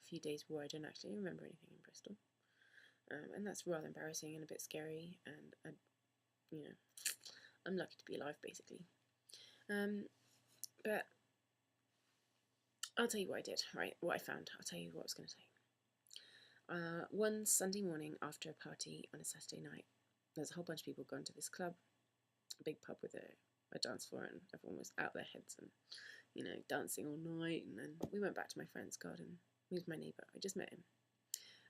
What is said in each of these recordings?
few days where I don't actually remember anything in Bristol. And that's rather embarrassing and a bit scary, and I'm lucky to be alive, basically. But I'll tell you what I did, right? What I found. I'll tell you what I was going to say. One Sunday morning after a party on a Saturday night, there's a whole bunch of people going to this club, a big pub with a dance floor, and everyone was out their heads and, dancing all night. And then we went back to my friend's garden. He was my neighbour. I just met him.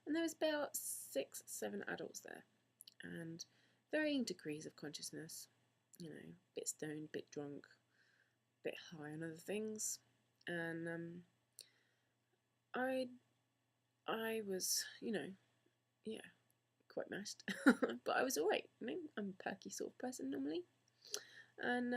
And there was about 6, 7 adults there, and varying degrees of consciousness, bit stoned, bit drunk, bit high on other things. And I was, quite mashed, but I was alright. I'm a perky sort of person normally. And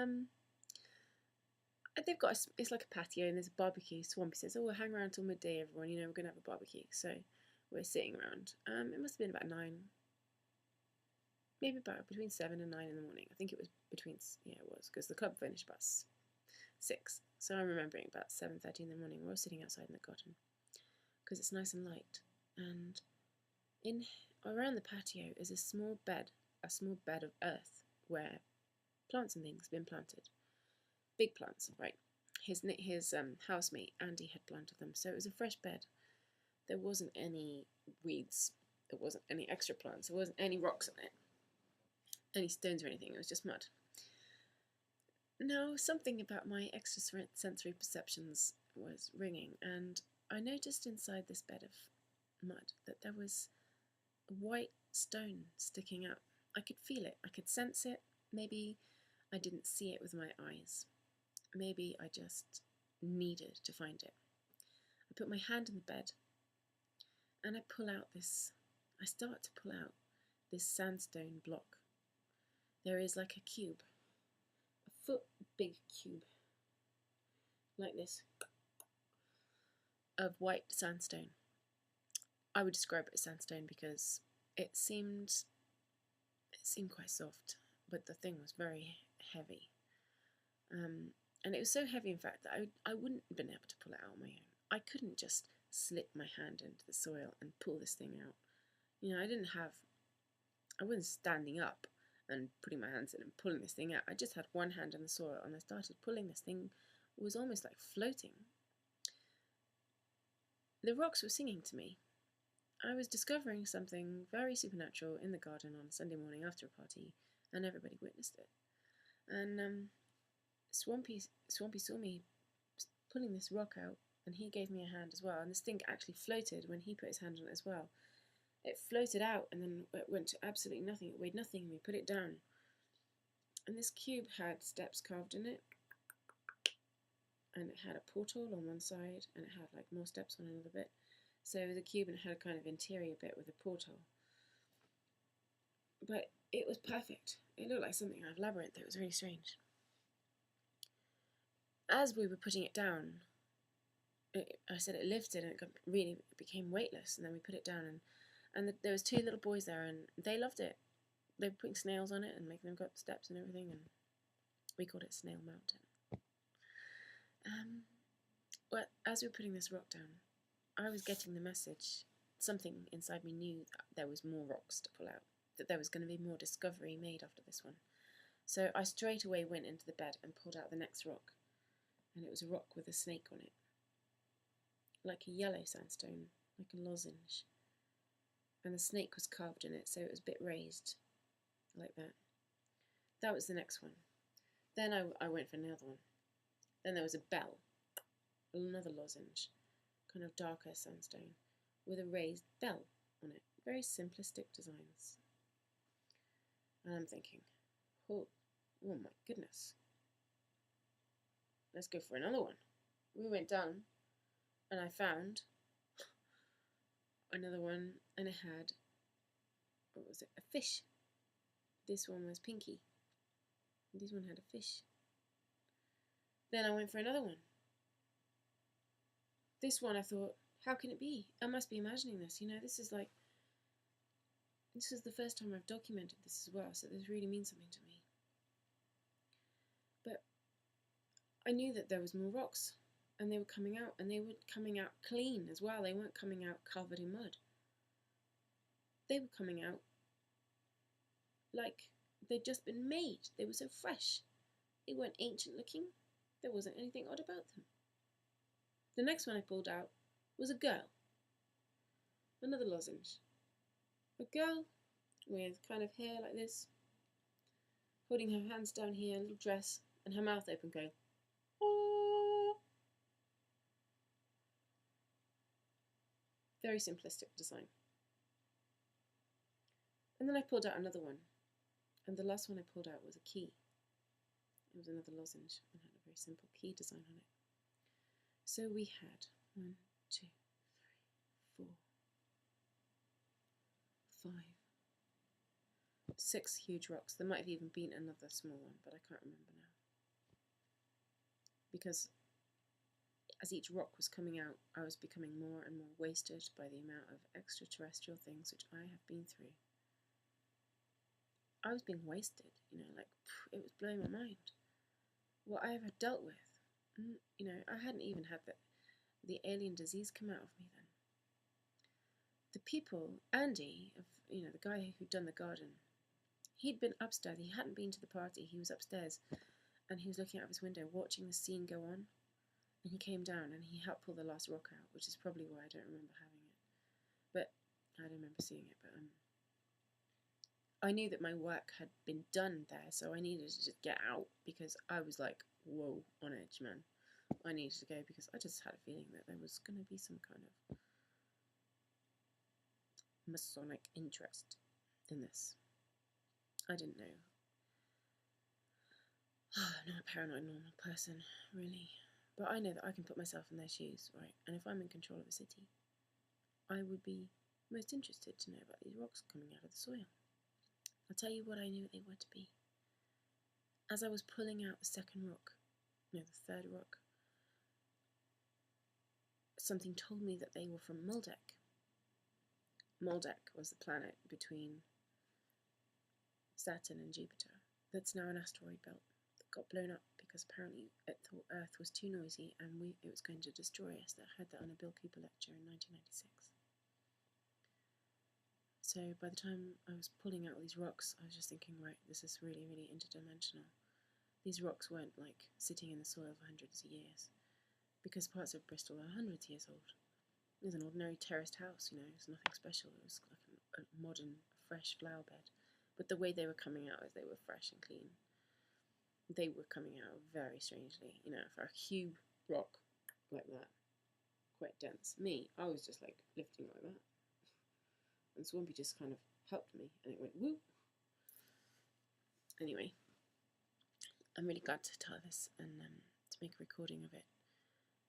they've got it's like a patio, and there's a barbecue. Swampy says, "Oh, we'll hang around till midday, everyone. We're gonna have a barbecue." So we're sitting around. It must have been about 9, maybe about between 7 and 9 in the morning. I think it was between, it was, because the club finished about 6. So I'm remembering about 7:30 in the morning. We're all sitting outside in the garden because it's nice and light. And around the patio is a small bed of earth where plants and things have been planted. Big plants, right? His housemate Andy had planted them, so it was a fresh bed. There wasn't any weeds, there wasn't any extra plants, there wasn't any rocks on it, any stones or anything. It was just mud. Now, something about my extrasensory perceptions was ringing, and I noticed inside this bed of mud that there was a white stone sticking up. I could feel it, I could sense it. Maybe I didn't see it with my eyes. Maybe I just needed to find it. I put my hand in the bed, and I start to pull out this sandstone block. There is like a cube, a foot big cube, like this, of white sandstone. I would describe it as sandstone because it seemed quite soft, but the thing was very heavy. And it was so heavy, in fact, that I wouldn't have been able to pull it out on my own. I couldn't just slip my hand into the soil and pull this thing out. I wasn't standing up and putting my hands in and pulling this thing out. I just had one hand in the soil, and I started pulling this thing. It was almost like floating. The rocks were singing to me. I was discovering something very supernatural in the garden on a Sunday morning after a party, and everybody witnessed it. And Swampy saw me pulling this rock out, and he gave me a hand as well. And this thing actually floated when he put his hand on it as well. It floated out, and then it went to absolutely nothing. It weighed nothing, and we put it down. And this cube had steps carved in it, and it had a portal on one side, and it had like more steps on another bit. So it was a cube, and it had a kind of interior bit with a portal. But it was perfect. It looked like something out of Labyrinth. It was really strange. As we were putting it down, I said it lifted, and it became weightless. And then we put it down, and there was 2 little boys there, and they loved it. They were putting snails on it and making them go up steps and everything, and we called it Snail Mountain. Well, as we were putting this rock down, I was getting the message. Something inside me knew that there was more rocks to pull out, that there was going to be more discovery made after this one. So I straight away went into the bed and pulled out the next rock, and it was a rock with a snake on it, like a yellow sandstone, like a lozenge. And the snake was carved in it, so it was a bit raised, like that. That was the next one. Then I went for another one. Then there was a bell, another lozenge, kind of darker sandstone, with a raised bell on it. Very simplistic designs. And I'm thinking, oh my goodness. Let's go for another one. We went down, and I found another one, and it had, what was it, a fish. This one was pinky. This one had a fish. Then I went for another one. This one I thought, how can it be? I must be imagining this. This is the first time I've documented this as well, so this really means something to me. But I knew that there was more rocks, and they were coming out, and they were coming out clean as well. They weren't coming out covered in mud. They were coming out like they'd just been made. They were so fresh. They weren't ancient looking. There wasn't anything odd about them. The next one I pulled out was a girl. Another lozenge. A girl with kind of hair like this, holding her hands down here, a little dress, and her mouth open going, oh. Very simplistic design. And then I pulled out another one. And the last one I pulled out was a key. It was another lozenge and had a very simple key design on it. So we had 1, 2, 3, 4, 5, 6 huge rocks. There might have even been another small one, but I can't remember now. Because as each rock was coming out, I was becoming more and more wasted by the amount of extraterrestrial things which I have been through. I was being wasted, like it was blowing my mind. What I ever dealt with, I hadn't even had the alien disease come out of me then. The people, Andy, the guy who'd done the garden, he'd been upstairs. He hadn't been to the party. He was upstairs, and he was looking out of his window, watching the scene go on. And he came down and he helped pull the last rock out, which is probably why I don't remember having it. But I don't remember seeing it. But I knew that my work had been done there, so I needed to just get out because I was like, whoa, on edge, man. I needed to go because I just had a feeling that there was going to be some kind of Masonic interest in this. I didn't know. I'm not a paranoid normal person, really. But I know that I can put myself in their shoes, right? And if I'm in control of a city, I would be most interested to know about these rocks coming out of the soil. I'll tell you what I knew they were to be. As I was pulling out the second rock, the third rock, something told me that they were from Maldek. Maldek was the planet between Saturn and Jupiter that's now an asteroid belt that got blown up because apparently it thought Earth was too noisy and it was going to destroy us. I heard that on a Bill Cooper lecture in 1996. So by the time I was pulling out these rocks, I was just thinking, right, this is really, really interdimensional. These rocks weren't like sitting in the soil for hundreds of years, because parts of Bristol are hundreds of years old. It was an ordinary terraced house, it was nothing special. It was like a modern, fresh flower bed. But the way they were coming out is they were fresh and clean. They were coming out very strangely, for a cube rock like that, quite dense. I was just like lifting like that. And Swampy just kind of helped me, and it went whoop. Anyway, I'm really glad to tell this and to make a recording of it,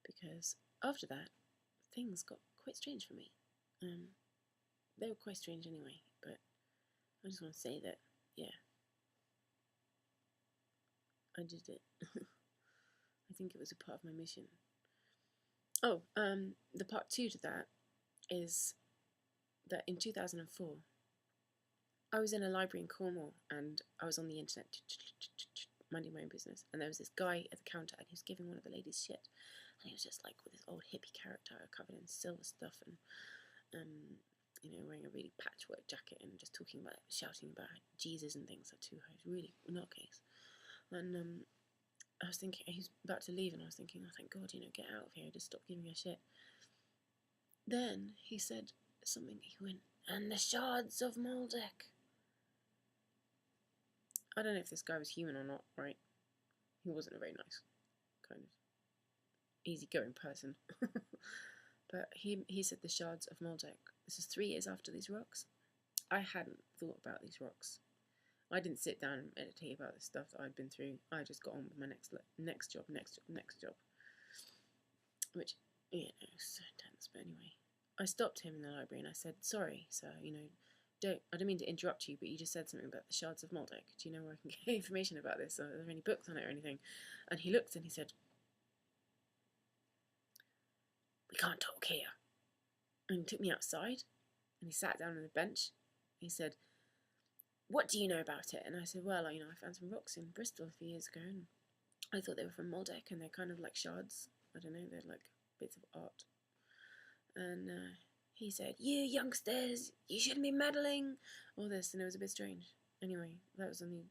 because after that, things got quite strange for me. They were quite strange anyway, but I just want to say that, yeah, I did it. I think it was a part of my mission. Oh, the part 2 to that is that in 2004, I was in a library in Cornwall and I was on the internet minding my own business, and there was this guy at the counter and he was giving one of the ladies shit, and he was just like with this old hippie character covered in silver stuff and wearing a really patchwork jacket and just shouting about Jesus and things. That too, I was really nutcase. And I was thinking, he's about to leave, and I was thinking, oh thank God, get out of here, just stop giving a shit. Then he said something, he went, and the shards of Maldek. I don't know if this guy was human or not, right? He wasn't a very nice, kind of easygoing person. But he said the shards of Maldek. This is 3 years after these rocks. I hadn't thought about these rocks. I didn't sit down and meditate about the stuff that I'd been through. I just got on with my next job. Which, it was so intense, but anyway. I stopped him in the library and I said, sorry, sir, I don't mean to interrupt you, but you just said something about the shards of Maldek. Do you know where I can get information about this? Are there any books on it or anything? And he looked and he said, we can't talk here. And he took me outside and he sat down on a bench. He said, what do you know about it? And I said, well, I found some rocks in Bristol a few years ago and I thought they were from Maldek and they're kind of like shards. I don't know, they're like bits of art. And he said, "You youngsters, you shouldn't be meddling," all this, and it was a bit strange. Anyway, that was on the